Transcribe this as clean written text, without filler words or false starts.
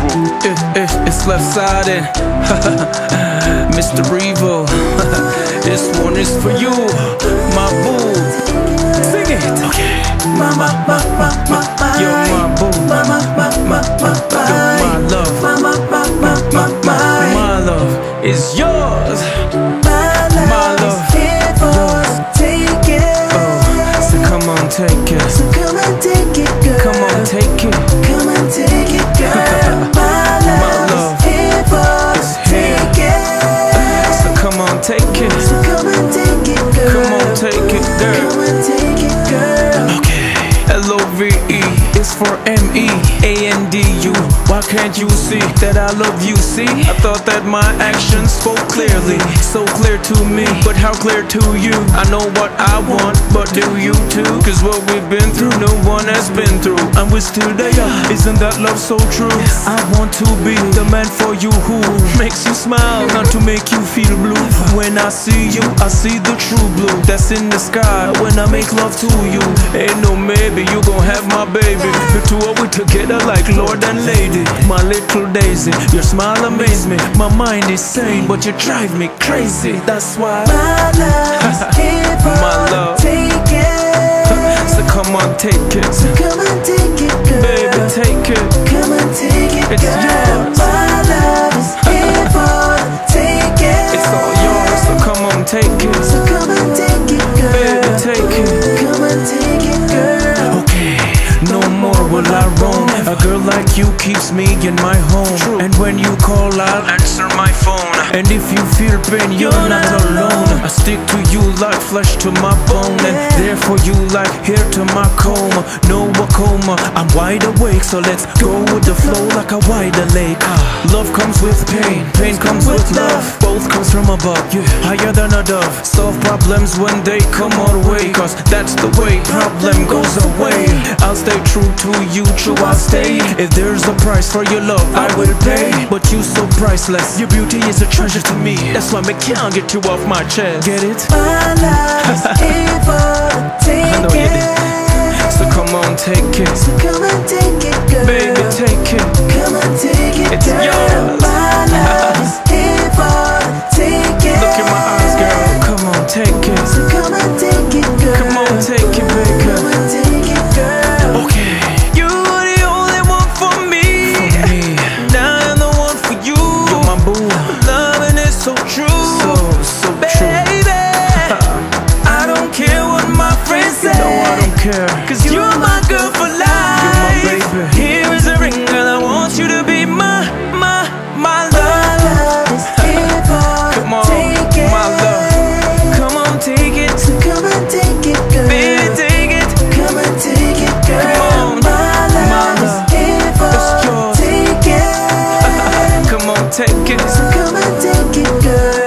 It's left-sided. Mr. Revo. This one is for you, my boo. Sing it. Okay. Mama, you're my boo. You're my love. My love is yours. My love. Take it. Oh, so come on, take it. So come and take it, girl. Come on, take it. Come and take it, girl. My love is here for take it. So come on, take it. So come and take it, girl. Come on, take it, girl. Come and take it, girl. Okay. L-O-V-E is for M-E-A-N-D-U. Why can't you see that I love you, see? I thought that my actions spoke clearly, so clear to me, but how clear to you? I know what I want, but do you too? Cause what we've been through, no one has been through, and we're still there. Isn't that love so true? Yes. I want to be the man for you who makes you smile, not to make you feel blue. When I see you, I see the true blue that's in the sky when I make love to you. Ain't no maybe, you gon' have my baby. The two of we together like Lord and Lady. My little Daisy, your smile amaze me. My mind is sane, but you drive me crazy. That's why my love is here for my love. Take it. So come on, take it. So come and take it, girl. Baby, take it. Come and take it, It's girl. yours. My love is here for take it. It's all yours, so come on, take it. So come and take it, girl. Baby, take it. Come and take it, girl. Okay, no more will I roam. A girl like you keeps me in my home. True. And when you call, I'll answer my phone. And if you feel pain, you're not alone. I stick to you like flesh to my bone, and there for you like hair to my comb. No a coma, I'm wide awake, so let's go with the flow like a wider lake. Love comes with pain, pain comes with love. Both comes from above, higher than a dove. Solve problems when they come our way, cause that's the way problem goes away. I'll stay true to you, true I'll stay. If there's a price for your love, I will pay. But you so priceless, your beauty is a treasure to me. That's why I can't get you off my chest. Get it? My love is here for take I know you it. did. So come on, take it. So come and take it, girl. Baby, take it. Come and take it, It's girl. yours. My love is here for take it. Look in my eyes, girl. Come on, take it. So come and take it, girl. Come on, take it, baby. Come and take it, girl. Okay. You're the only one for me. For me. Now I'm the one for you. You're my boo. Loving is so true. So Baby, true. I don't care what my friends say. No, I don't care. Cause you're my girl for life. You're my baby. Here is a ring, girl. I want you to be my love. My love is here for Come on, take it. my love. Come on, take it. So come and take it, girl. Baby, take it. Come and take it, girl. Come on, my love is here for It's yours. take it. Come on, take it. So come and take it, girl.